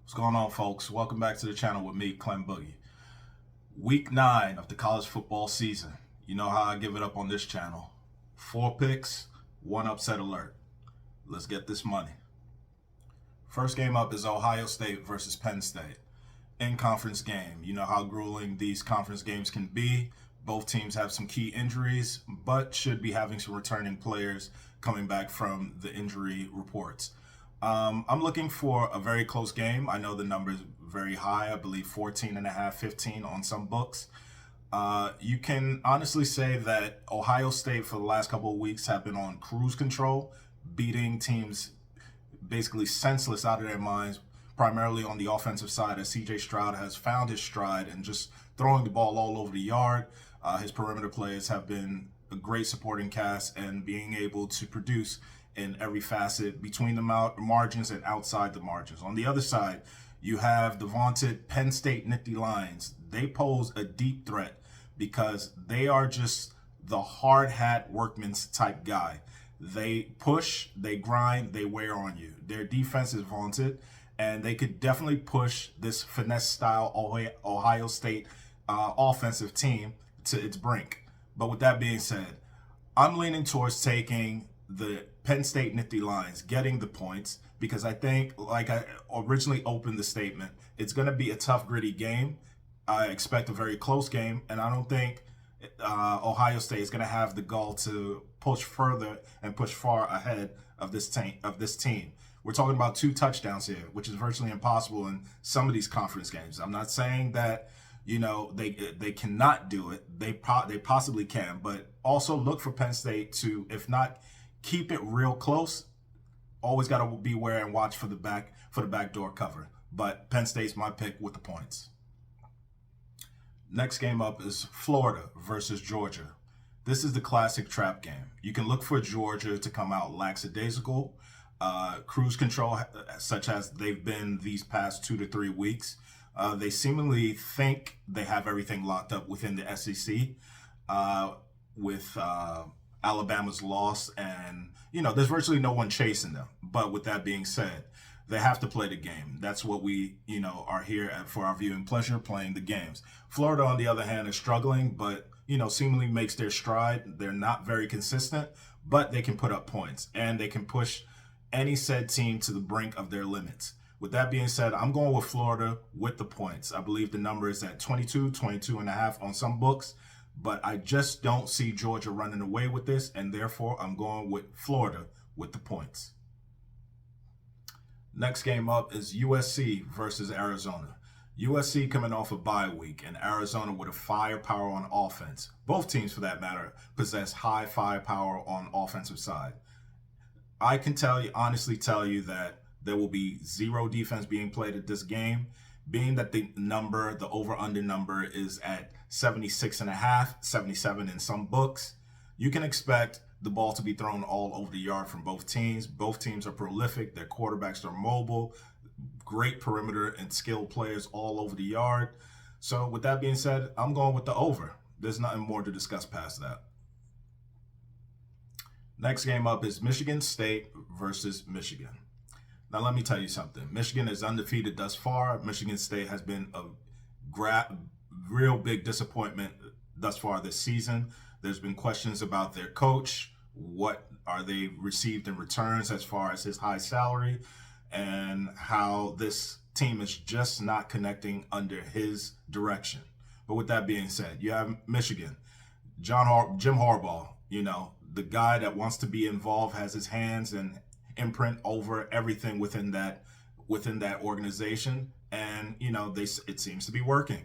What's going on, folks? Welcome back to the channel with me, Clem Boogie. Week 9 of the college football season. You know how I give it up on this channel. 4 picks, 1 upset alert. Let's get this money. First game up is Ohio State versus Penn State. In-conference game. You know how grueling these conference games can be. Both teams have some key injuries, but should be having some returning players coming back from the injury reports. I'm looking for a very close game. I know the number is very high. I believe 14.5, 15 on some books. You can honestly say that Ohio State for the last couple of weeks have been on cruise control, beating teams basically senseless out of their minds, primarily on the offensive side, as CJ Stroud has found his stride and just throwing the ball all over the yard. His perimeter players have been a great supporting cast and being able to produce in every facet between the margins and outside the margins. On the other side, you have the vaunted Penn State Nittany Lions. They pose a deep threat because they are just the hard hat workman's type guy. They push, they grind, they wear on you. Their defense is vaunted, and they could definitely push this finesse style Ohio State offensive team to its brink. But with that being said, I'm leaning towards taking the Penn State Nittany Lions, getting the points, because I think, like I originally opened the statement, it's going to be a tough, gritty game. I expect a very close game, and I don't think Ohio State is going to have the gall to push further and push far ahead of this team. We're talking about 2 touchdowns here, which is virtually impossible in some of these conference games. I'm not saying that they cannot do it. They possibly can, but also look for Penn State to, if not keep it real close, always got to beware and watch for the backdoor cover. But Penn State's my pick with the points. Next game up is Florida versus Georgia. This is the classic trap game. You can look for Georgia to come out lackadaisical, cruise control, such as they've been these past 2 to 3 weeks. They seemingly think they have everything locked up within the SEC with Alabama's loss, and there's virtually no one chasing them. But with that being said, they have to play the game. That's what we are here for our viewing pleasure, playing the games. Florida, on the other hand, is struggling, but seemingly makes their stride. They're not very consistent, but they can put up points and they can push any said team to the brink of their limits. With that being said, I'm going with Florida with the points. I believe the number is at 22.5 on some books, but I just don't see Georgia running away with this, and therefore I'm going with Florida with the points. Next game up is USC versus Arizona. USC coming off a bye week, and Arizona with a firepower on offense. Both teams, for that matter, possess high firepower on offensive side. I can honestly tell you that there will be 0 defense being played at this game, being that the over-under number is at 76.5, 77 in some books. You can expect the ball to be thrown all over the yard from both teams. Both teams are prolific. Their quarterbacks are mobile, great perimeter and skilled players all over the yard. So with that being said, I'm going with the over. There's nothing more to discuss past that. Next game up is Michigan State versus Michigan. Now, let me tell you something. Michigan is undefeated thus far. Michigan State has been a real big disappointment thus far this season. There's been questions about their coach. What are they received in returns as far as his high salary, and how this team is just not connecting under his direction. But with that being said, you have Michigan. Jim Harbaugh, the guy that wants to be involved, has his hands and imprint over everything within that organization, and it seems to be working.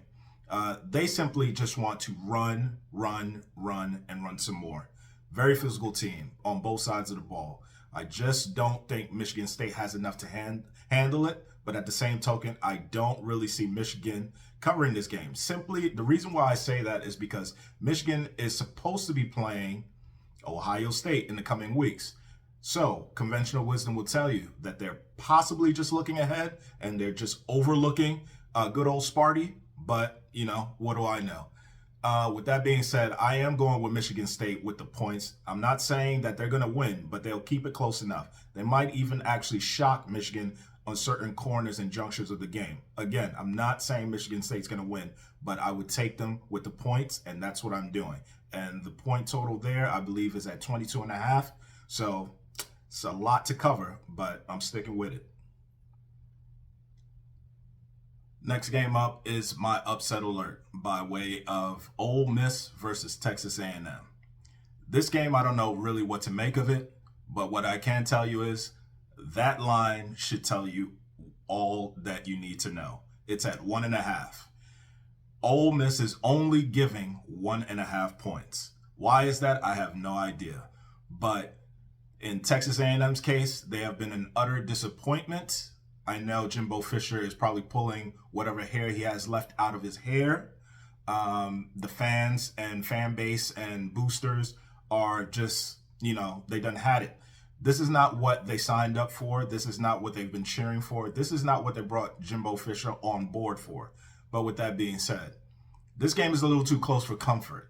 They simply just want to run, and run some more. Very physical team on both sides of the ball. I just don't think Michigan State has enough to handle it, but at the same token, I don't really see Michigan covering this game. Simply, the reason why I say that is because Michigan is supposed to be playing Ohio State in the coming weeks. So conventional wisdom will tell you that they're possibly just looking ahead and they're just overlooking good old Sparty. But, what do I know? With that being said, I am going with Michigan State with the points. I'm not saying that they're going to win, but they'll keep it close enough. They might even actually shock Michigan on certain corners and junctures of the game. Again, I'm not saying Michigan State's going to win, but I would take them with the points, and that's what I'm doing. And the point total there, I believe, is at 22.5. So it's a lot to cover, but I'm sticking with it. Next game up is my upset alert by way of Ole Miss versus Texas A&M. This game, I don't know really what to make of it, but what I can tell you is that line should tell you all that you need to know. It's at 1.5. Ole Miss is only giving 1.5 points. Why is that? I have no idea. But in Texas A&M's case, they have been an utter disappointment. I know Jimbo Fisher is probably pulling whatever hair he has left out of his hair. The fans and fan base and boosters are just, they done had it. This is not what they signed up for. This is not what they've been cheering for. This is not what they brought Jimbo Fisher on board for. But with that being said, this game is a little too close for comfort.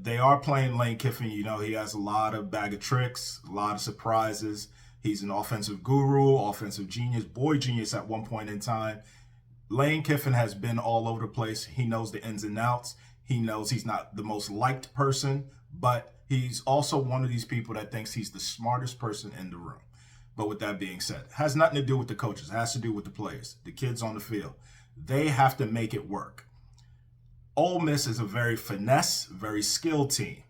They are playing Lane Kiffin. He has a lot of bag of tricks, a lot of surprises. He's an offensive guru, offensive genius, boy genius at one point in time. Lane Kiffin has been all over the place. He knows the ins and outs. He knows he's not the most liked person, but he's also one of these people that thinks he's the smartest person in the room. But with that being said, it has nothing to do with the coaches. It has to do with the players, the kids on the field. They have to make it work. Ole Miss is a very finesse, very skilled team.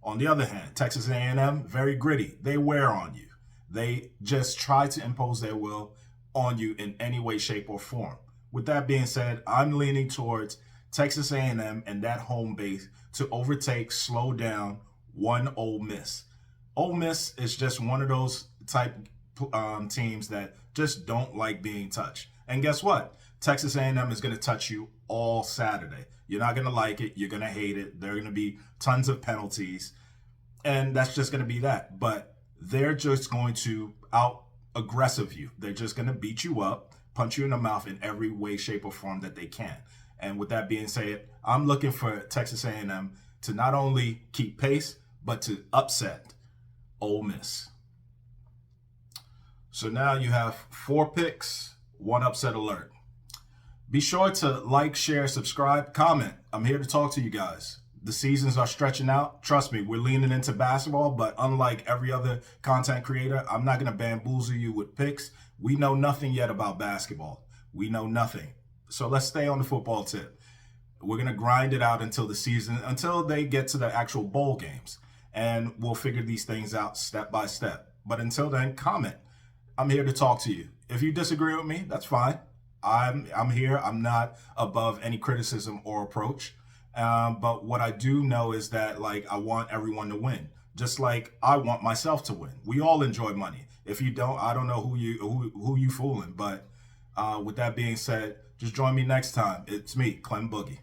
On the other hand, Texas A&M, very gritty. They wear on you. They just try to impose their will on you in any way, shape, or form. With that being said, I'm leaning towards Texas A&M and that home base to overtake, slow down one Ole Miss. Ole Miss is just one of those type teams that just don't like being touched. And guess what? Texas A&M is going to touch you all Saturday. You're not going to like it. You're going to hate it. There are going to be tons of penalties. And that's just going to be that. But they're just going to out-aggressive you. They're just going to beat you up, punch you in the mouth in every way, shape, or form that they can. And with that being said, I'm looking for Texas A&M to not only keep pace, but to upset Ole Miss. So now you have 4 picks, 1 upset alert. Be sure to like, share, subscribe, comment. I'm here to talk to you guys. The seasons are stretching out. Trust me, we're leaning into basketball, but unlike every other content creator, I'm not going to bamboozle you with picks. We know nothing yet about basketball. We know nothing. So let's stay on the football tip. We're going to grind it out until the season, until they get to the actual bowl games. And we'll figure these things out step by step. But until then, comment. I'm here to talk to you. If you disagree with me, that's fine. I'm here. I'm not above any criticism or approach. But what I do know is that, I want everyone to win, just like I want myself to win. We all enjoy money. If you don't, I don't know who you fooling. But with that being said, just join me next time. It's me, Clem Boogie.